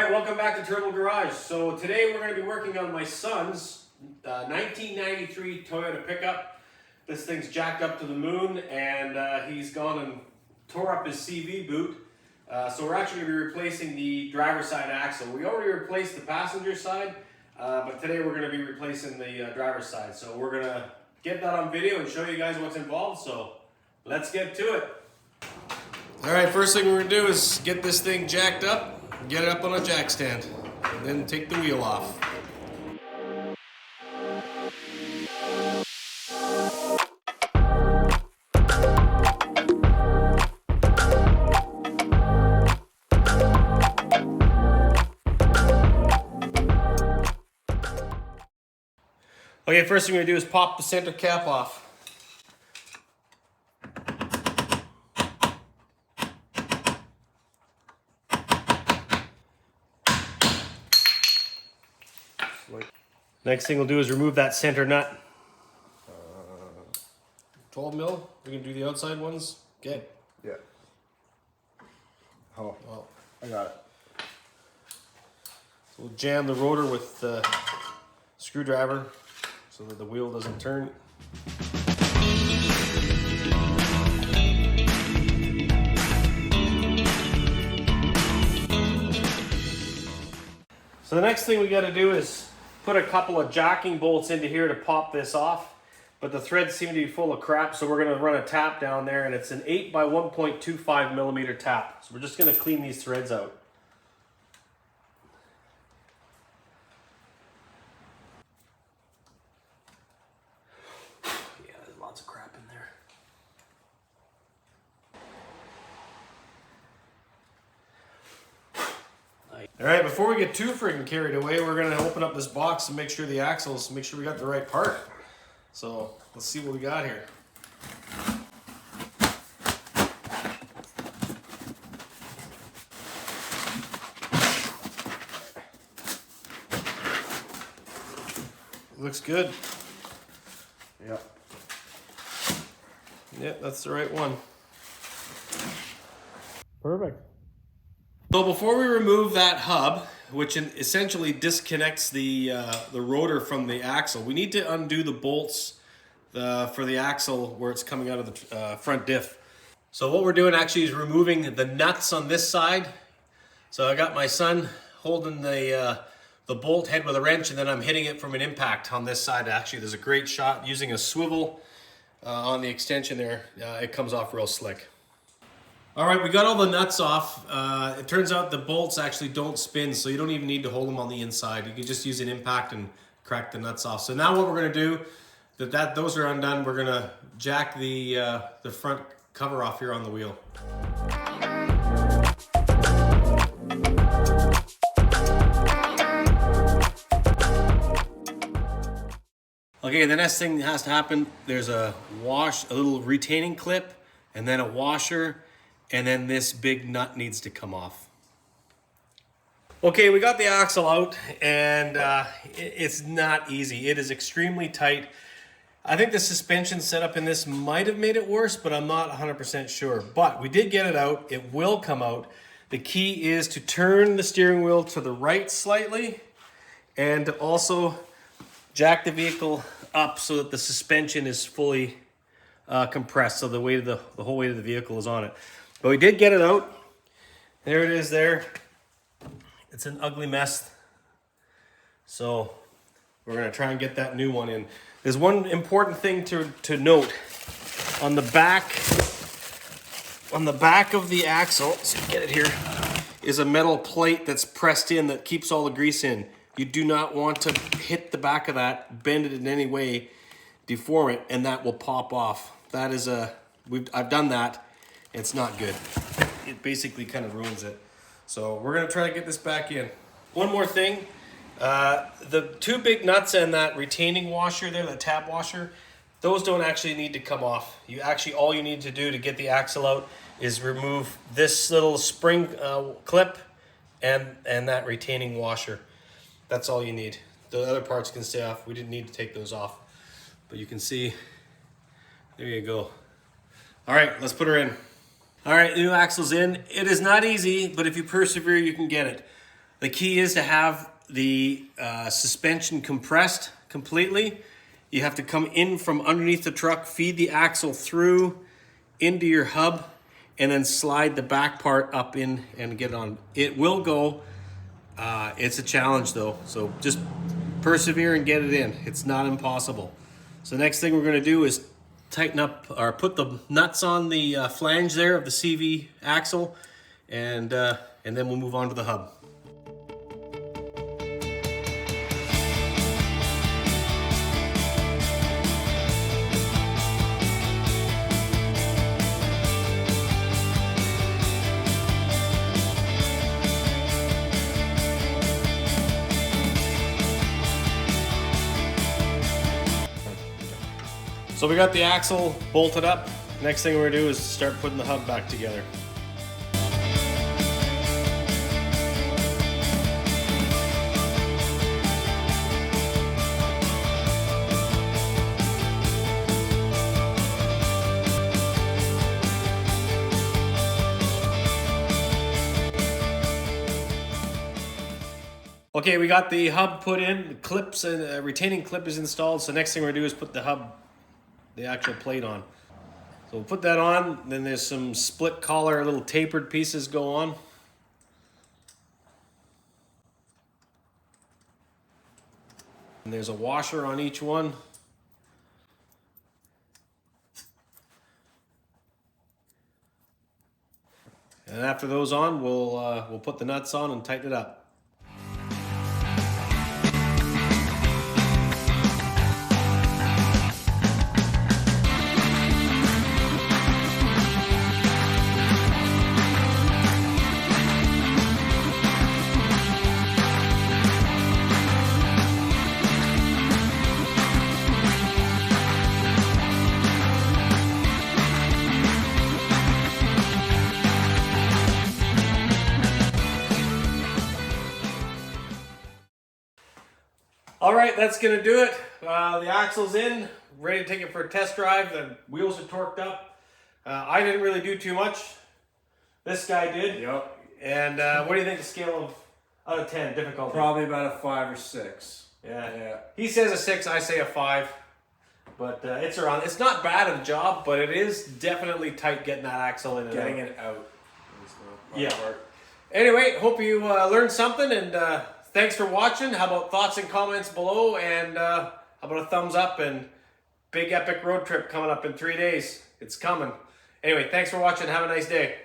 right, welcome back to Turtle Garage. So today we're going to be working on my son's 1993 Toyota pickup. This thing's jacked up to the moon, and he's gone and tore up his CV boot. So we're actually going to be replacing the driver's side axle. We already replaced the passenger side, but today we're going to be replacing the driver's side. So we're going to get that on video and show you guys what's involved. So let's get to it. All right, first thing we're going to do is get this thing jacked up. Get it up on a jack stand, and then take the wheel off. Okay, first thing we're going to do is pop the center cap off. Next thing we'll do is remove that center nut. 12 mil. We can do the outside ones. Okay. Yeah. Oh, well, I got it. So we'll jam the rotor with the screwdriver so that the wheel doesn't turn. So the next thing we got to do is put a couple of jacking bolts into here to pop this off, but the threads seem to be full of crap, so we're going to run a tap down there, and it's an 8 by 1.25 millimeter tap. So we're just going to clean these threads out. Yeah, there's lots of crap in there. All right, before we get too freaking carried away, we're gonna open up this box and make sure the axles, make sure we got the right part. So let's see what we got here. Looks good. Yep. Yep, that's the right one. Perfect. So before we remove that hub, which essentially disconnects the rotor from the axle, we need to undo the bolts for the axle where it's coming out of the front diff. So what we're doing actually is removing the nuts on this side. So I got my son holding the bolt head with a wrench, and then I'm hitting it from an impact on this side. Actually, there's a great shot using a swivel on the extension there. It comes off real slick. All right, we got all the nuts off. It turns out the bolts actually don't spin, so you don't even need to hold them on the inside. You can just use an impact and crack the nuts off. So now what we're gonna do, those are undone, we're gonna jack the front cover off here on the wheel. Okay, the next thing that has to happen, there's a little retaining clip, and then a washer, and then this big nut needs to come off. Okay, we got the axle out, and it's not easy. It is extremely tight. I think the suspension setup in this might have made it worse, but I'm not 100% sure. But we did get it out. It will come out. The key is to turn the steering wheel to the right slightly, and to also jack the vehicle up so that the suspension is fully compressed, so the weight of the whole weight of the vehicle is on it. But we did get it out. There it is there. It's an ugly mess. So we're gonna try and get that new one in. There's one important thing to note. On the back of the axle, so get it here, is a metal plate that's pressed in that keeps all the grease in. You do not want to hit the back of that, bend it in any way, deform it, and that will pop off. That is I've done that. It's not good. It basically kind of ruins it. So we're gonna try to get this back in. One more thing, the two big nuts and that retaining washer there, the tab washer, those don't actually need to come off. All you need to do to get the axle out is remove this little spring clip and that retaining washer. That's all you need. The other parts can stay off. We didn't need to take those off. But you can see, there you go. All right, let's put her in. All right, the new axle's in. It is not easy, but if you persevere, you can get it. The key is to have the suspension compressed completely. You have to come in from underneath the truck, feed the axle through into your hub, and then slide the back part up in and get on. It will go. It's a challenge though, so just persevere and get it in. It's not impossible. So the next thing we're gonna do is tighten up or put the nuts on the flange there of the CV axle, and then we'll move on to the hub. So we got the axle bolted up. Next thing we're gonna do is start putting the hub back together. Okay, we got the hub put in, the clips and retaining clip is installed. So next thing we're gonna do is put the hub, the actual plate on. So we'll put that on, then there's some split collar, little tapered pieces go on. And there's a washer on each one. And after those on, we'll put the nuts on and tighten it up. All right, that's gonna do it. The axle's in, ready to take it for a test drive. The wheels are torqued up. I didn't really do too much. This guy did. Yep. And what do you think the scale of out of 10 difficulty? Probably about a 5 or 6. Yeah. He says a 6, I say a 5. But it's around. It's not bad of a job, but it is definitely tight getting that axle in and Getting out. it out is the Yeah. hard part. Anyway, hope you learned something, and thanks for watching. How about thoughts and comments below, and how about a thumbs up, and big epic road trip coming up in 3 days. It's coming. Anyway, thanks for watching. Have a nice day.